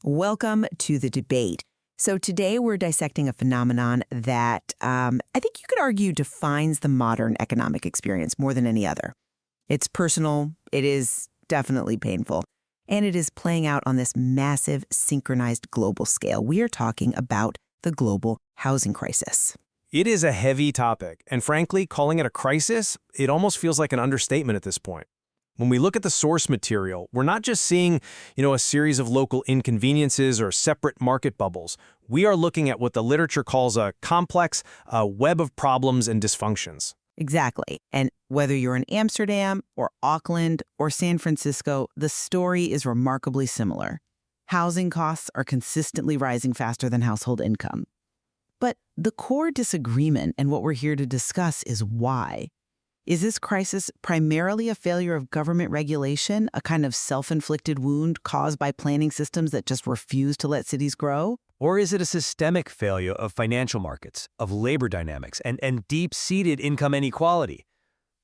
Welcome to the debate. So today we're dissecting a phenomenon that I think you could argue defines the modern economic experience more than any other. It's personal, it is definitely painful, and it is playing out on this massive synchronized global scale. We are talking about the global housing crisis. It is a heavy topic, and frankly, calling it a crisis, it almost feels like an understatement at this point. When we look at the source material, we're not just seeing, a series of local inconveniences or separate market bubbles. We are looking at what the literature calls a complex web of problems and dysfunctions. Exactly. And whether you're in Amsterdam or Auckland or San Francisco, the story is remarkably similar. Housing costs are consistently rising faster than household income. But the core disagreement and what we're here to discuss is why. Is this crisis primarily a failure of government regulation, a kind of self-inflicted wound caused by planning systems that just refuse to let cities grow? Or is it a systemic failure of financial markets, of labor dynamics, and deep-seated income inequality?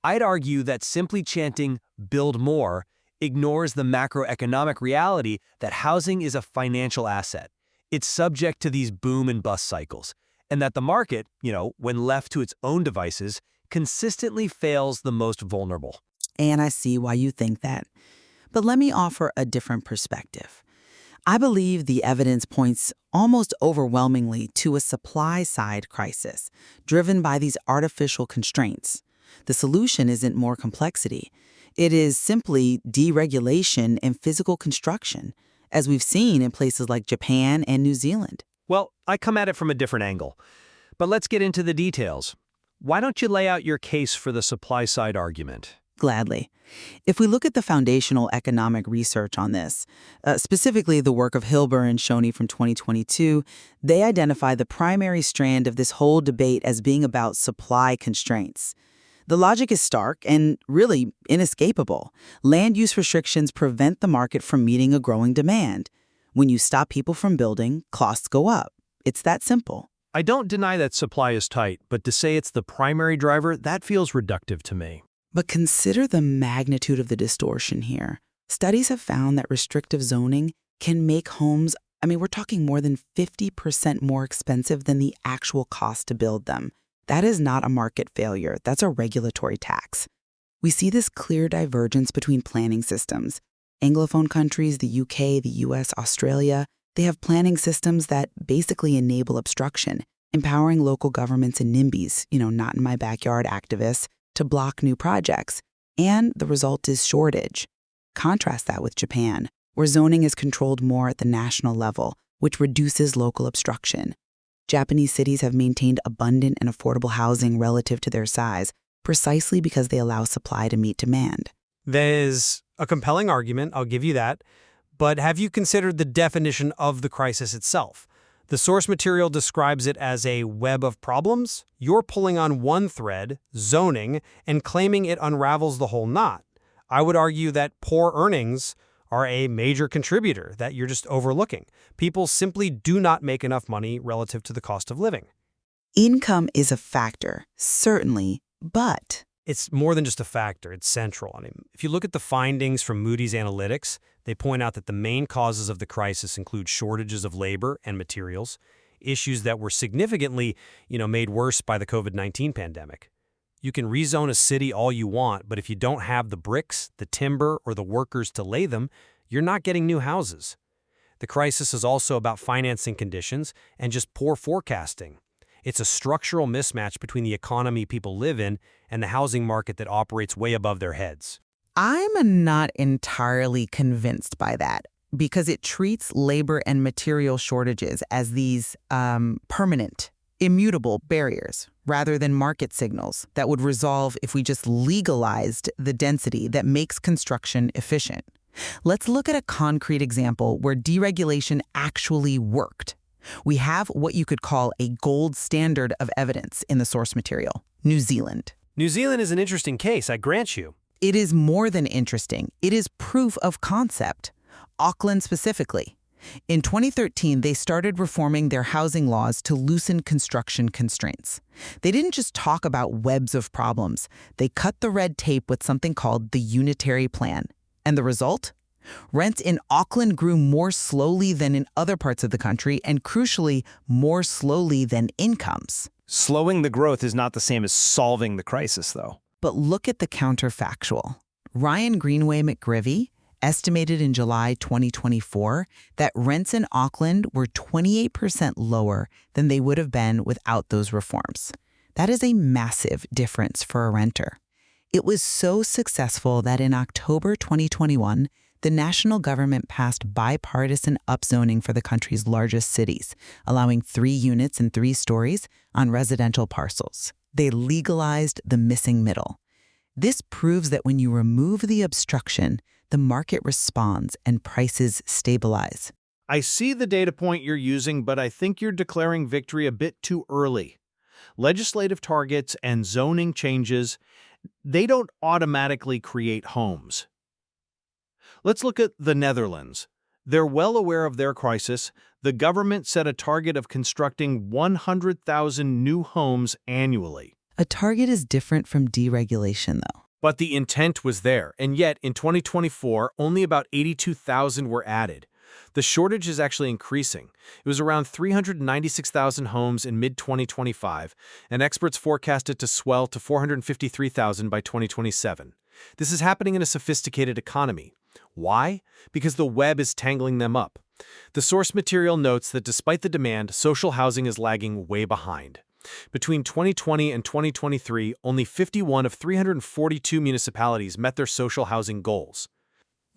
I'd argue that simply chanting, "build more," ignores the macroeconomic reality that housing is a financial asset. It's subject to these boom and bust cycles, and that the market, when left to its own devices, consistently fails the most vulnerable. And I see why you think that. But let me offer a different perspective. I believe the evidence points almost overwhelmingly to a supply-side crisis, driven by these artificial constraints. The solution isn't more complexity. It is simply deregulation and physical construction, as we've seen in places like Japan and New Zealand. Well, I come at it from a different angle. But let's get into the details. Why don't you lay out your case for the supply-side argument? Gladly. If we look at the foundational economic research on this, specifically the work of Hilber and Shoney from 2022, they identify the primary strand of this whole debate as being about supply constraints. The logic is stark and really inescapable. Land use restrictions prevent the market from meeting a growing demand. When you stop people from building, costs go up. It's that simple. I don't deny that supply is tight, but to say it's the primary driver, that feels reductive to me. But consider the magnitude of the distortion here. Studies have found that restrictive zoning can make homes, we're talking more than 50% more expensive than the actual cost to build them. That is not a market failure. That's a regulatory tax. We see this clear divergence between planning systems. Anglophone countries, the UK, the US, Australia, they have planning systems that basically enable obstruction, empowering local governments and NIMBYs, not in my backyard activists, to block new projects. And the result is shortage. Contrast that with Japan, where zoning is controlled more at the national level, which reduces local obstruction. Japanese cities have maintained abundant and affordable housing relative to their size, precisely because they allow supply to meet demand. There's a compelling argument, I'll give you that. But have you considered the definition of the crisis itself? The source material describes it as a web of problems. You're pulling on one thread, zoning, and claiming it unravels the whole knot. I would argue that poor earnings are a major contributor that you're just overlooking. People simply do not make enough money relative to the cost of living. Income is a factor, certainly, but It's more than just a factor, it's central. If you look at the findings from Moody's Analytics, they point out that the main causes of the crisis include shortages of labor and materials, issues that were significantly, made worse by the COVID-19 pandemic. You can rezone a city all you want, but if you don't have the bricks, the timber, or the workers to lay them, you're not getting new houses. The crisis is also about financing conditions and just poor forecasting. It's a structural mismatch between the economy people live in and the housing market that operates way above their heads. I'm not entirely convinced by that because it treats labor and material shortages as these permanent, immutable barriers rather than market signals that would resolve if we just legalized the density that makes construction efficient. Let's look at a concrete example where deregulation actually worked. We have what you could call a gold standard of evidence in the source material, New Zealand. New Zealand is an interesting case, I grant you. It is more than interesting. It is proof of concept. Auckland specifically. In 2013, they started reforming their housing laws to loosen construction constraints. They didn't just talk about webs of problems. They cut the red tape with something called the unitary plan. And the result? Rents in Auckland grew more slowly than in other parts of the country and, crucially, more slowly than incomes. Slowing the growth is not the same as solving the crisis, though. But look at the counterfactual. Ryan Greenway McGrivy estimated in July 2024 that rents in Auckland were 28% lower than they would have been without those reforms. That is a massive difference for a renter. It was so successful that in October 2021, the national government passed bipartisan upzoning for the country's largest cities, allowing 3 units and 3 stories on residential parcels. They legalized the missing middle. This proves that when you remove the obstruction, the market responds and prices stabilize. I see the data point you're using, but I think you're declaring victory a bit too early. Legislative targets and zoning changes, they don't automatically create homes. Let's look at the Netherlands. They're well aware of their crisis. The government set a target of constructing 100,000 new homes annually. A target is different from deregulation, though. But the intent was there, and yet in 2024, only about 82,000 were added. The shortage is actually increasing. It was around 396,000 homes in mid-2025, and experts forecast it to swell to 453,000 by 2027. This is happening in a sophisticated economy. Why? Because the web is tangling them up. The source material notes that despite the demand, social housing is lagging way behind. Between 2020 and 2023, only 51 of 342 municipalities met their social housing goals.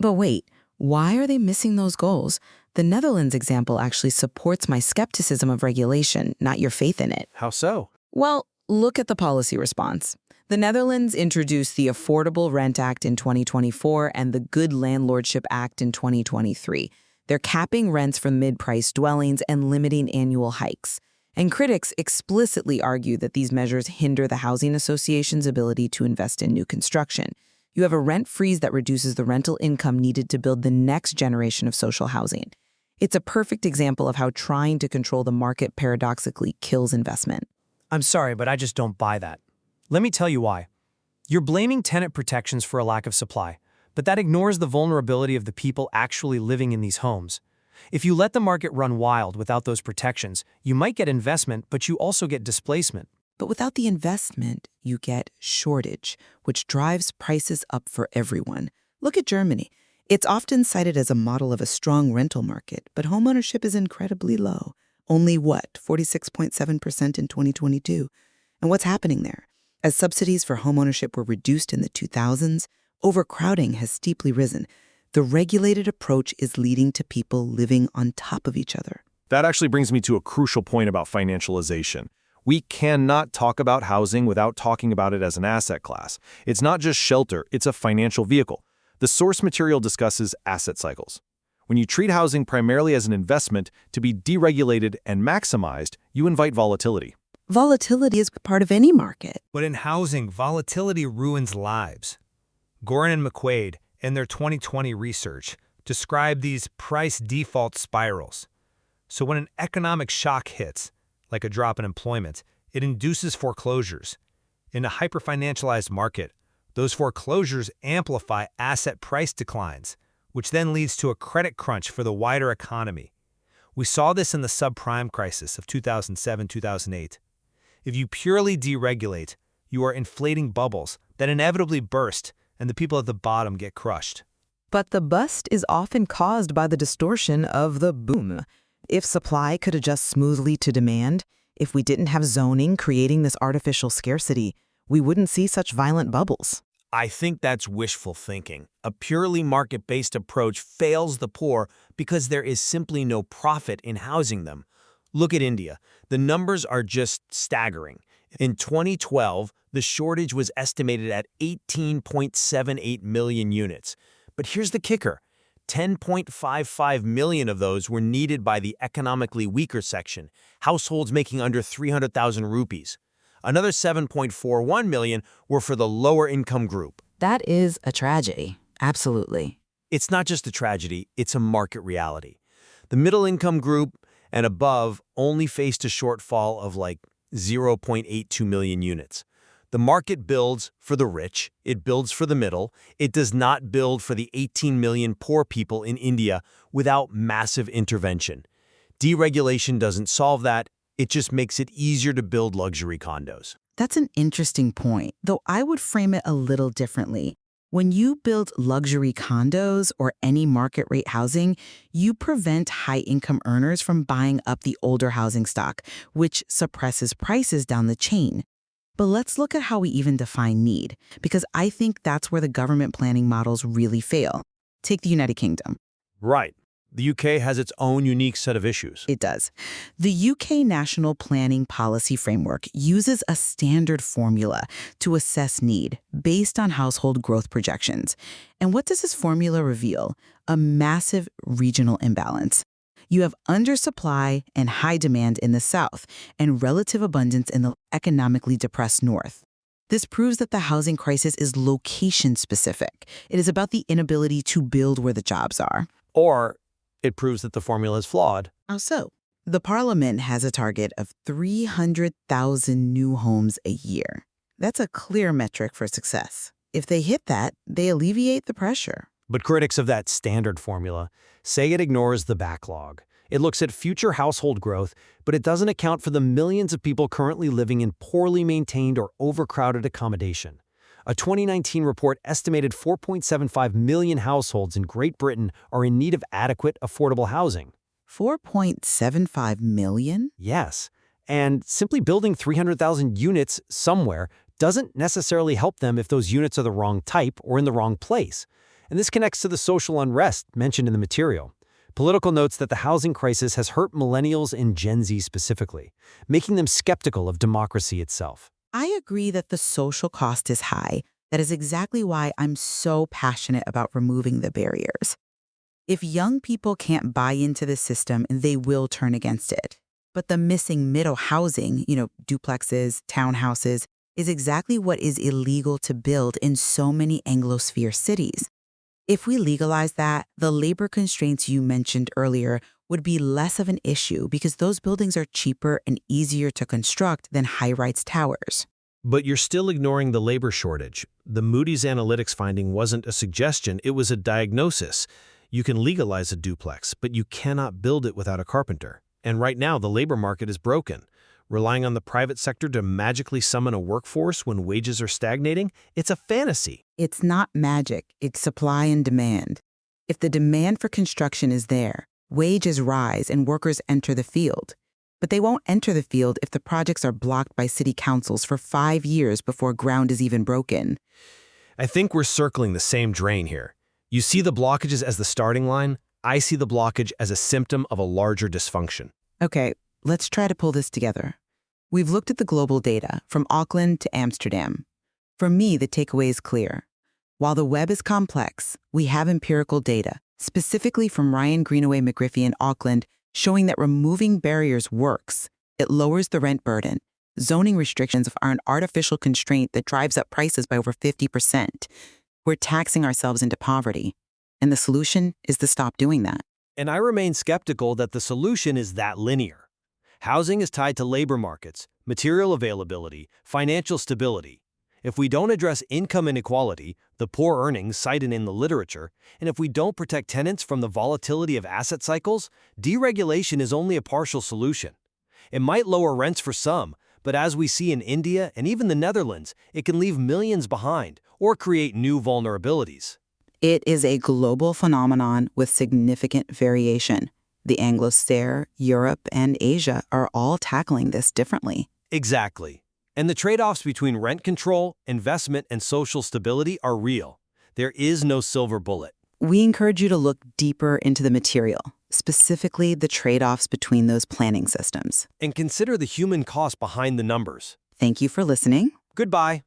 But wait, why are they missing those goals? The Netherlands example actually supports my skepticism of regulation, not your faith in it. How so? Well, look at the policy response. The Netherlands introduced the Affordable Rent Act in 2024 and the Good Landlordship Act in 2023. They're capping rents for mid-priced dwellings and limiting annual hikes. And critics explicitly argue that these measures hinder the housing association's ability to invest in new construction. You have a rent freeze that reduces the rental income needed to build the next generation of social housing. It's a perfect example of how trying to control the market paradoxically kills investment. I'm sorry, but I just don't buy that. Let me tell you why. You're blaming tenant protections for a lack of supply, but that ignores the vulnerability of the people actually living in these homes. If you let the market run wild without those protections, you might get investment, but you also get displacement. But without the investment, you get shortage, which drives prices up for everyone. Look at Germany. It's often cited as a model of a strong rental market, but homeownership is incredibly low. Only 46.7% in 2022. And what's happening there? As subsidies for homeownership were reduced in the 2000s, overcrowding has steeply risen. The regulated approach is leading to people living on top of each other. That actually brings me to a crucial point about financialization. We cannot talk about housing without talking about it as an asset class. It's not just shelter, it's a financial vehicle. The source material discusses asset cycles. When you treat housing primarily as an investment to be deregulated and maximized, you invite volatility. Volatility is part of any market. But in housing, volatility ruins lives. Gorin and McQuaid, in their 2020 research, describe these price default spirals. So when an economic shock hits, like a drop in employment, it induces foreclosures. In a hyper-financialized market, those foreclosures amplify asset price declines, which then leads to a credit crunch for the wider economy. We saw this in the subprime crisis of 2007-2008. If you purely deregulate, you are inflating bubbles that inevitably burst, and the people at the bottom get crushed. But the bust is often caused by the distortion of the boom. If supply could adjust smoothly to demand, if we didn't have zoning creating this artificial scarcity, we wouldn't see such violent bubbles. I think that's wishful thinking. A purely market-based approach fails the poor because there is simply no profit in housing them. Look at India. The numbers are just staggering. In 2012, the shortage was estimated at 18.78 million units. But here's the kicker. 10.55 million of those were needed by the economically weaker section, households making under 300,000 rupees. Another 7.41 million were for the lower income group. That is a tragedy. Absolutely. It's not just a tragedy, it's a market reality. The middle income group and above only faced a shortfall of like 0.82 million units. The market builds for the rich, it builds for the middle, it does not build for the 18 million poor people in India without massive intervention. Deregulation doesn't solve that, it just makes it easier to build luxury condos. That's an interesting point, though I would frame it a little differently. When you build luxury condos or any market rate housing, you prevent high-income earners from buying up the older housing stock, which suppresses prices down the chain. But let's look at how we even define need, because I think that's where the government planning models really fail. Take the United Kingdom. Right. The UK has its own unique set of issues. It does. The UK National Planning Policy Framework uses a standard formula to assess need based on household growth projections. And what does this formula reveal? A massive regional imbalance. You have undersupply and high demand in the South and relative abundance in the economically depressed North. This proves that the housing crisis is location-specific. It is about the inability to build where the jobs are. Or it proves that the formula is flawed. How so? The Parliament has a target of 300,000 new homes a year. That's a clear metric for success. If they hit that, they alleviate the pressure. But critics of that standard formula say it ignores the backlog. It looks at future household growth, but it doesn't account for the millions of people currently living in poorly maintained or overcrowded accommodation. A 2019 report estimated 4.75 million households in Great Britain are in need of adequate, affordable housing. 4.75 million? Yes, and simply building 300,000 units somewhere doesn't necessarily help them if those units are the wrong type or in the wrong place. And this connects to the social unrest mentioned in the material. Political notes that the housing crisis has hurt millennials and Gen Z specifically, making them skeptical of democracy itself. I agree that the social cost is high. That is exactly why I'm so passionate about removing the barriers. If young people can't buy into the system, they will turn against it. But the missing middle housing, duplexes, townhouses, is exactly what is illegal to build in so many Anglosphere cities. If we legalize that, the labor constraints you mentioned earlier would be less of an issue because those buildings are cheaper and easier to construct than high-rise towers. But you're still ignoring the labor shortage. The Moody's Analytics finding wasn't a suggestion, it was a diagnosis. You can legalize a duplex, but you cannot build it without a carpenter. And right now, the labor market is broken. Relying on the private sector to magically summon a workforce when wages are stagnating, it's a fantasy. It's not magic, it's supply and demand. If the demand for construction is there, wages rise and workers enter the field. But they won't enter the field if the projects are blocked by city councils for 5 years before ground is even broken. I think we're circling the same drain here. You see the blockages as the starting line, I see the blockage as a symptom of a larger dysfunction. Okay, let's try to pull this together. We've looked at the global data, from Auckland to Amsterdam. For me, the takeaway is clear. While the web is complex, we have empirical data, specifically from Ryan Greenaway McGriffey in Auckland, showing that removing barriers works. It lowers the rent burden. Zoning restrictions are an artificial constraint that drives up prices by over 50%. We're taxing ourselves into poverty. And the solution is to stop doing that. And I remain skeptical that the solution is that linear. Housing is tied to labor markets, material availability, financial stability. If we don't address income inequality, the poor earnings cited in the literature, and if we don't protect tenants from the volatility of asset cycles, deregulation is only a partial solution. It might lower rents for some, but as we see in India and even the Netherlands, it can leave millions behind or create new vulnerabilities. It is a global phenomenon with significant variation. The Anglosphere, Europe, and Asia are all tackling this differently. Exactly. And the trade-offs between rent control, investment, and social stability are real. There is no silver bullet. We encourage you to look deeper into the material, specifically the trade-offs between those planning systems. And consider the human cost behind the numbers. Thank you for listening. Goodbye.